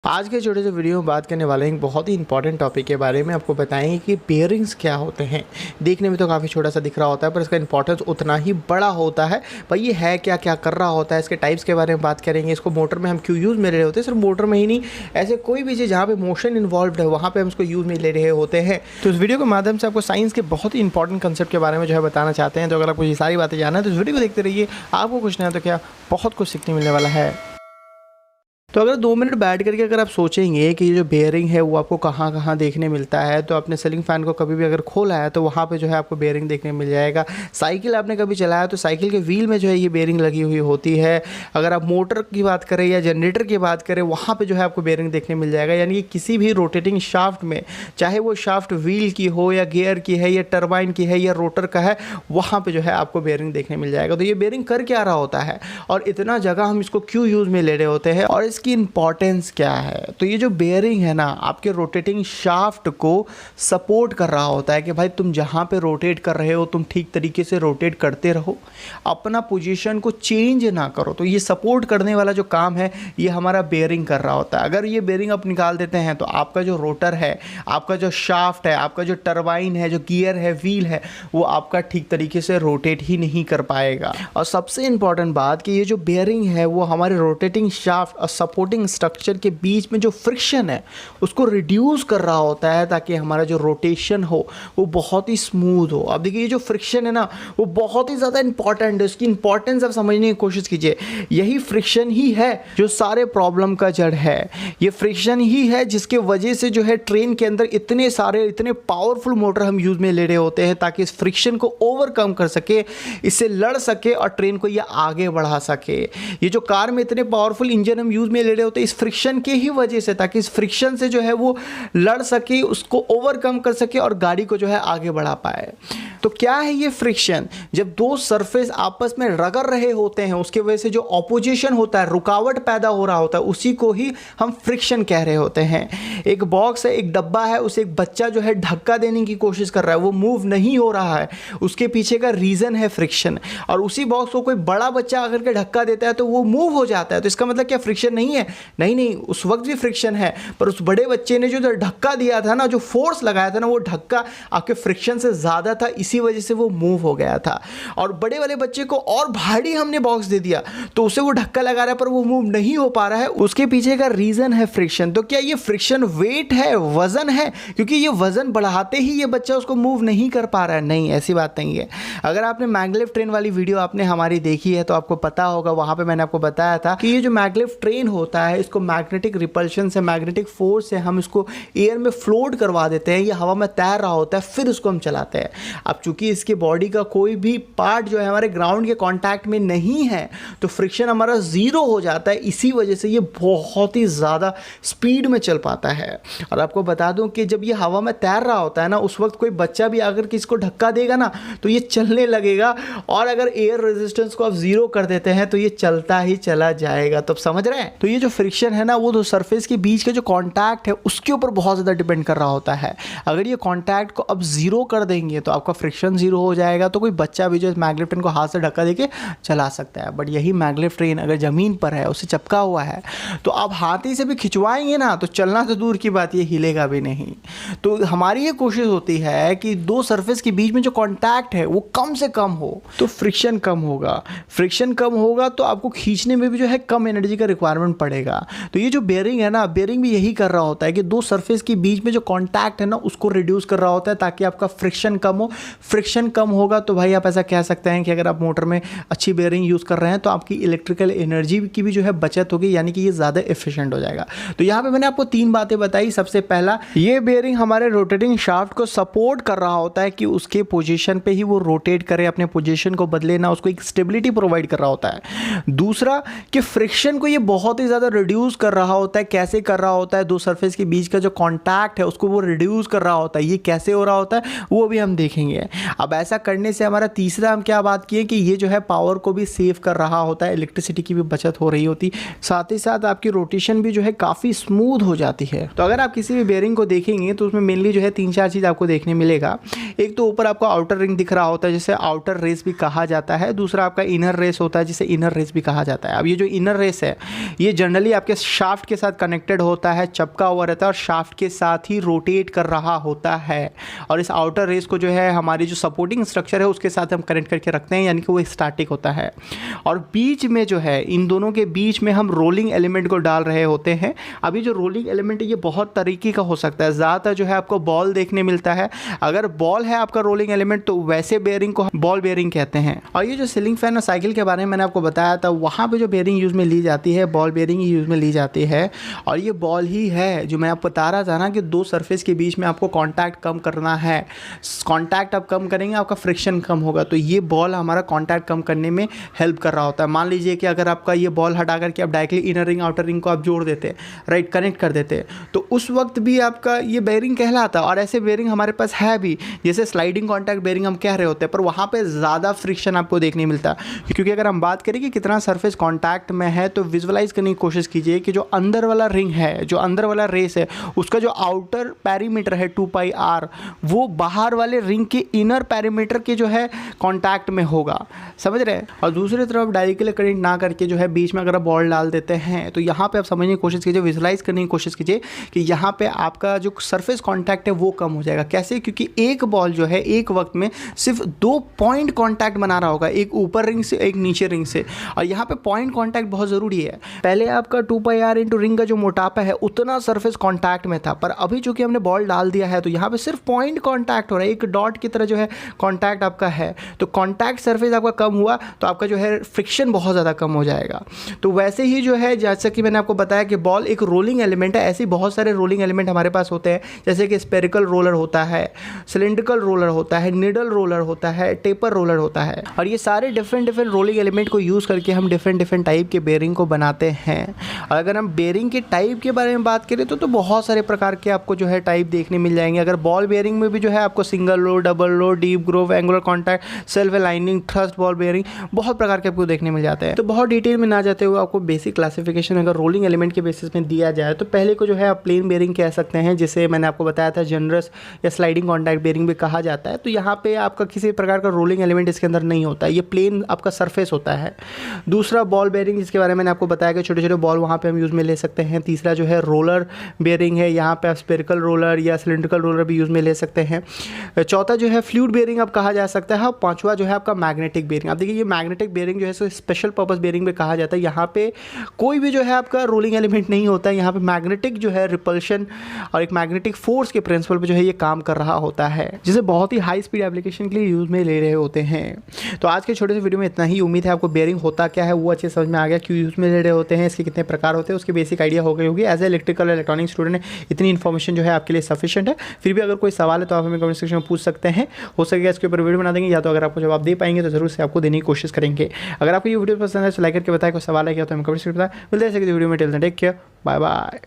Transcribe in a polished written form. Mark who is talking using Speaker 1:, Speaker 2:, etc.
Speaker 1: आज के छोटे से वीडियो में बात करने वाले हैं एक बहुत ही इंपॉर्टेंट टॉपिक के बारे में। आपको बताएंगे कि बेयरिंग्स क्या होते हैं। देखने में तो काफ़ी छोटा सा दिख रहा होता है पर इसका इंपॉर्टेंस उतना ही बड़ा होता है। पर ये है क्या, क्या कर रहा होता है, इसके टाइप्स के बारे में बात करेंगे। इसको मोटर में हम क्यों यूज़ में ले रहे होते हैं, सिर्फ मोटर में ही नहीं, ऐसे कोई भी चीज़ जहाँ पे मोशन इन्वॉल्व है वहाँ पर हम इसको यूज़ में ले रहे होते हैं। तो इस वीडियो के माध्यम से आपको साइंस के बहुत ही इंपॉर्टेंट कंसेप्ट के बारे में जो है बताना चाहते हैं। तो अगर आपको ये सारी बातें जानना है तो इस वीडियो को देखते रहिए। आपको कुछ नहीं है तो क्या, बहुत कुछ सीखने मिलने वाला है। तो अगर 2 मिनट बैठ करके अगर आप सोचेंगे कि ये जो बेयरिंग है वो आपको कहाँ कहाँ देखने मिलता है, तो आपने सीलिंग फ़ैन को कभी भी अगर खोला है तो वहाँ पे जो है आपको बेयरिंग देखने मिल जाएगा। साइकिल आपने कभी चलाया तो साइकिल के व्हील में जो है ये बेयरिंग लगी हुई होती है। अगर आप मोटर की बात करें या जनरेटर की बात करें वहाँ पर जो है आपको बेयरिंग देखने मिल जाएगा। यानी कि किसी भी रोटेटिंग शाफ्ट में, चाहे वो शाफ्ट व्हील की हो या गियर की है या टरबाइन की है या रोटर का है, वहाँ पर जो है आपको बेयरिंग देखने मिल जाएगा। तो ये बेयरिंग कर क्या रहा होता है और इतना जगह हम इसको क्यों यूज़ में ले रहे होते हैं और की इंपॉर्टेंस क्या है। तो ये जो बेयरिंग है ना, आपके रोटेटिंग शाफ्ट को सपोर्ट कर रहा होता है कि भाई तुम जहां पे रोटेट कर रहे हो तुम ठीक तरीके से रोटेट करते रहो, अपना पोजीशन को चेंज ना करो। तो ये सपोर्ट करने वाला जो काम है ये हमारा बेयरिंग कर रहा होता है। अगर ये बेयरिंग आप निकाल देते हैं तो आपका जो रोटर है, आपका जो शाफ्ट है, आपका जो टरबाइन है, जो गियर है, व्हील है, वो आपका ठीक तरीके से रोटेट ही नहीं कर पाएगा। और सबसे इंपॉर्टेंट बात कि ये जो बेयरिंग है वो हमारे रोटेटिंग शाफ्ट और सपोर्टिंग स्ट्रक्चर के बीच में जो फ्रिक्शन है उसको रिड्यूस कर रहा होता है ताकि हमारा जो रोटेशन हो वो बहुत ही स्मूथ हो। अब देखिए ये जो फ्रिक्शन है ना वो बहुत ही ज़्यादा इंपॉर्टेंट है, उसकी इंपॉर्टेंस आप समझने की कोशिश कीजिए। यही फ्रिक्शन ही है जो सारे प्रॉब्लम का जड़ है। ये फ्रिक्शन ही है जिसके वजह से जो है ट्रेन के अंदर इतने पावरफुल मोटर हम यूज़ में ले रहे होते हैं ताकि इस फ्रिक्शन को ओवरकम कर सके, इससे लड़ सके और ट्रेन को ये आगे बढ़ा सके। ये जो कार में इतने पावरफुल इंजन हम यूज़ में ले रहे होते हैं इस फ्रिक्शन के ही वजह से, ताकि इस फ्रिक्शन से जो है वो लड़ सके, उसको ओवरकम कर सके और गाड़ी को जो है आगे बढ़ा पाए। तो क्या है ये फ्रिक्शन? जब दो सरफेस आपस में रगड़ रहे होते हैं उसके वजह से जो ऑपोजिशन होता है, रुकावट पैदा हो रहा होता है, उसी को ही हम फ्रिक्शन कह रहे होते हैं। एक बॉक्स है, एक डब्बा है, उसे एक बच्चा जो है धक्का देने की कोशिश कर रहा है, वो मूव नहीं हो रहा है, उसके पीछे का रीजन है फ्रिक्शन। और उसी बॉक्स को कोई बड़ा बच्चा आकर के धक्का देता है तो वो मूव हो जाता है। तो इसका मतलब क्या फ्रिक्शन नहीं है? नहीं, उस वक्त भी फ्रिक्शन है, पर उस बड़े बच्चे ने जो धक्का दिया था ना, जो फोर्स लगाया था ना, वो धक्का आपके फ्रिक्शन से ज्यादा था, इसी वजह से वो मूव हो गया था। और बड़े वाले बच्चे को और भारी हमने बॉक्स दे दिया तो उसे वो धक्का लगा रहा है पर वो मूव नहीं हो पा रहा है, उसके पीछे का रीजन है फ्रिक्शन। तो क्या ये फ्रिक्शन वेट है, वजन है? क्योंकि ये वजन बढ़ाते ही ये बच्चा उसको मूव नहीं कर पा रहा है? नहीं, ऐसी बात नहीं है। अगर आपने मैग्लेव ट्रेन वाली वीडियो आपने हमारी देखी है तो आपको पता होगा, वहां पे मैंने आपको बताया था कि ये जो मैग्लेव ट्रेन होता है इसको मैग्नेटिक रिपल्शन से, मैग्नेटिक फोर्स से हम इसको एयर में फ्लोट करवा देते हैं। ये हवा में तैर रहा होता है, फिर उसको हम चलाते हैं। अब चूंकि इसके बॉडी का कोई भी पार्ट जो है हमारे ग्राउंड के कांटेक्ट में नहीं है तो फ्रिक्शन हमारा जीरो हो जाता है, इसी वजह से ये बहुत ही ज़्यादा स्पीड में चल पाता है। और आपको बता दूं कि जब ये हवा में तैर रहा होता है ना, उस वक्त कोई बच्चा भी अगर किसको धक्का देगा ना तो ये चलने लगेगा, और अगर एयर रेजिस्टेंस को आप जीरो कर देते हैं तो ये चलता ही चला जाएगा। तो आप समझ रहे हैं? तो ये जो फ्रिक्शन है ना वो तो सरफेस के बीच के जो कांटेक्ट है उसके ऊपर बहुत ज़्यादा डिपेंड कर रहा होता है। अगर ये कांटेक्ट को अब जीरो कर देंगे तो आपका फ्रिक्शन जीरो हो जाएगा, तो कोई बच्चा भी जो मैग्लेव ट्रेन को हाथ से धक्का देके चला सकता है। बट यही मैग्लेव ट्रेन अगर ज़मीन पर है, उसे चपका हुआ है, तो आप हाथी से भी खिंचवाएंगे ना तो चलना तो दूर की बात, ये हिलेगा भी नहीं। तो हमारी ये कोशिश होती है कि दो सरफेस के बीच में जो कांटेक्ट है वो कम से कम हो, तो फ्रिक्शन कम होगा। फ्रिक्शन कम होगा तो आपको खींचने में भी जो है कम एनर्जी का रिक्वायरमेंट पड़ेगा। तो ये जो बेयरिंग है ना, बेयरिंग भी यही कर रहा होता है कि दो सरफेस के बीच में जो कांटेक्ट है ना उसको रिड्यूस कर रहा होता है ताकि आपका फ्रिक्शन कम हो। फ्रिक्शन कम होगा तो भाई आप ऐसा कह सकते हैं कि अगर आप मोटर में अच्छी बेयरिंग यूज़ कर रहे हैं तो आपकी इलेक्ट्रिकल एनर्जी की भी जो है बचत होगी, यानी कि ये ज़्यादा एफिशिएंट हो जाएगा। तो यहाँ पे मैंने आपको 3 बातें बताई। सबसे पहला, ये बेयरिंग हमारे रोटेटिंग शाफ्ट को सपोर्ट कर रहा होता है कि उसके पोजीशन पे ही वो रोटेट करे, अपने पोजीशन को बदले ना, उसको एक स्टेबिलिटी प्रोवाइड कर रहा होता है। दूसरा कि फ्रिक्शन को ये बहुत ही ज़्यादा रिड्यूस कर रहा होता है। कैसे कर रहा होता है? दो सरफेस के बीच का जो कॉन्टैक्ट है उसको वो रिड्यूस कर रहा होता है। ये कैसे हो रहा होता है वो भी हम देखेंगे। अब ऐसा करने से हमारा तीसरा हम क्या बात किए कि ये जो है पावर को भी सेव कर रहा होता है, इलेक्ट्रिसिटी की भी बचत हो रही होती, साथ ही साथ आपकी रोटेशन भी जो है काफ़ी स्मूथ हो जाती है। तो अगर आप किसी भी बेयरिंग को देखेंगे तो उसमें मेनली जो है 3-4 चीज़ आपको देखने मिलेगा। एक तो ऊपर आपको आउटर रिंग दिख रहा होता है जिसे आउटर रेस भी कहा जाता है, दूसरा आपका इनर रेस होता है जिसे इनर रेस भी कहा जाता है। अब ये जो इनर रेस है ये जनरली आपके शाफ्ट के साथ कनेक्टेड होता है, चिपका हुआ रहता है और शाफ्ट के साथ ही रोटेट कर रहा होता है। और इस आउटर रेस को जो है हमारी जो सपोर्टिंग स्ट्रक्चर है उसके साथ हम कनेक्ट करके रखते हैं, यानी कि वो स्टैटिक होता है। और बीच में जो है इन दोनों के बीच में हम रोलिंग एलिमेंट को डाल रहे होते हैं। अभी जो रोलिंग एलिमेंट है ये बहुत तरीके का हो सकता है, ज़्यादातर जो है आपको बॉल देखने मिलता है। अगर बॉल है आपका रोलिंग एलिमेंट तो वैसे बेयरिंग को बॉल बेयरिंग कहते हैं। और ये जो सीलिंग फैन और साइकिल के बारे में मैंने आपको बताया था, वहाँ पे जो बेयरिंग यूज़ में ली जाती है बॉल बेयरिंग ही यूज़ में ली जाती है। और ये बॉल ही है जो मैं आपको बता रहा था ना कि दो सरफेस के बीच में आपको कॉन्टैक्ट कम करना है। कॉन्टैक्ट आप कम करेंगे आपका फ्रिक्शन कम होगा, तो ये बॉल हमारा कॉन्टैक्ट कम करने में हेल्प कर रहा होता है। मान लीजिए कि अगर आपका ये बॉल हटा करके आप directly inner ring outer ring को आप जोड़ देते, राइट, कनेक्ट कर देते, तो उस वक्त भी आपका ये बेयरिंग कहलाता। और ऐसे बेयरिंग हमारे पास है भी, जैसे स्लाइडिंग कॉन्टैक्ट बेयरिंग हम कह रहे होते हैं, पर वहाँ पे ज़्यादा फ्रिक्शन आपको देखने मिलता है। क्योंकि अगर हम बात करें कि कितना सरफेस कॉन्टैक्ट में है तो विजुअलाइज करने की कोशिश कीजिए कि जो अंदर वाला रिंग है, जो अंदर वाला रेस है, उसका जो आउटर पैरीमीटर है 2πr वो बाहर वाले रिंग के इनर पैरीमीटर के जो है कॉन्टैक्ट में होगा, समझ रहे हैं। और दूसरी तरफ डायरेक्टली करंट ना करके जो है बीच में अगर आप बॉल डाल देते हैं तो यहाँ पे आप समझने की कोशिश कीजिए, विजुअलाइज करने की कोशिश कीजिए कि यहाँ पे आपका जो सरफेस कॉन्टैक्ट है वो कम हो जाएगा। कैसे? क्योंकि एक बॉल जो है एक वक्त में सिर्फ 2 पॉइंट कॉन्टैक्ट बना रहा होगा, एक ऊपर रिंग से एक नीचे रिंग से। और यहाँ पे पॉइंट कॉन्टैक्ट बहुत ज़रूरी है। पहले आपका 2πr इंटू रिंग का जो मोटापा है उतना सरफेस कॉन्टैक्ट में था, पर अभी चूंकि हमने बॉल डाल दिया है तो यहाँ पे सिर्फ पॉइंट कॉन्टैक्ट हो रहा है, एक डॉट की तरह जो है कॉन्टैक्ट आपका है। तो कॉन्टैक्ट सरफेस आपका कम हुआ तो आपका जो है फ्रिक्शन बहुत ज़्यादा कम हो जाएगा। तो वैसे ही जो है जैसा कि मैंने आपको बताया कि बॉल एक रोलिंग एलिमेंट है, ऐसे बहुत सारे रोलिंग एलिमेंट हमारे पास होते हैं, जैसे कि स्पेरिकल रोलर होता है, सिलिंड्रिकल रोलर होता है, निडल रोलर होता है, टेपर रोलर होता है। और ये सारे डिफरेंट रोलिंग एलिमेंट को यूज़ करके हम डिफरेंट टाइप के बेयरिंग को बनाते हैं। और अगर हम बेयरिंग के टाइप के बारे में बात करें तो बहुत सारे प्रकार के आपको जो है टाइप देखने मिल जाएंगे। अगर बॉल बेयरिंग में भी जो है आपको single row, double row, deep groove, angular contact, self aligning, thrust ball bearing, बहुत प्रकार के आपको देखने मिल जाते हैं। तो बहुत डिटेल में ना जाते हुए आपको बेसिक क्लासिफिकेशन अगर रोलिंग एलिमेंट के बेसिस में दिया जाए तो पहले को जो है आप प्लेन बेयरिंग कह सकते हैं, जिसे मैंने आपको बताया था जनरस या स्लाइडिंग कॉन्टैक्ट बेयरिंग भी कहा जाता है। तो यहाँ पे आपका किसी प्रकार का रोलिंग एलिमेंट इसके अंदर नहीं होता, ये प्लेन आपका सरफेस होता है। दूसरा बॉल बेयरिंग, जिसके बारे में मैंने आपको बताया कि छोटे छोटे बॉल वहाँ पे हम यूज़ में ले सकते हैं। तीसरा जो है रोलर बेयरिंग है, यहाँ पे आप स्पेरिकल रोलर या सिलिंड्रिकल रोलर भी यूज़ में ले सकते हैं। चौथा जो है फ्लूइड बेयरिंग अब कहा जा सकता है। पांचवा जो है आपका मैग्नेटिक बेयरिंग। आप देखिए ये मैग्नेटिक बेयरिंग जो है स्पेशल पर्पस बेयरिंग भी कहा जाता है। यहाँ पे कोई भी जो है आपका रोलिंग एलिमेंट नहीं होता है, यहाँ पे मैग्नेटिक जो है रिपल्शन और एक मैग्नेटिक फोर्स के प्रिंसिपल पे जो है ये काम कर रहा होता है, जिसे बहुत ही हाई स्पीड एप्लीकेशन के लिए यूज़ में ले रहे होते हैं। तो आज के छोटे से वीडियो में इतना ही। उम्मीद है आपको बेयरिंग होता क्या है वो अच्छे समझ में आ गया, क्यों यूज़ में ले रहे होते हैं, इसके कितने प्रकार होते हैं, उसकी बेसिक आइडिया हो गई होगी। As a electrical electronic student इतनी इन्फॉर्मेशन जो है आपके लिए सफिशिएंट है। फिर भी अगर कोई सवाल है तो आप हमें कमेंट सेक्शन में पूछ सकते हैं, हो सकेगा इसके ऊपर वीडियो बना देंगे, या तो अगर आपको जवाब दे पाएंगे तो जरूर से आपको देने की कोशिश करेंगे। अगर आपको ये वीडियो पसंद है तो लाइक करके बताएं, कोई सवाल है क्या तो हमें कमेंट सेक्शन में बताएं। मिलते हैं वीडियो में, till then take care, bye bye.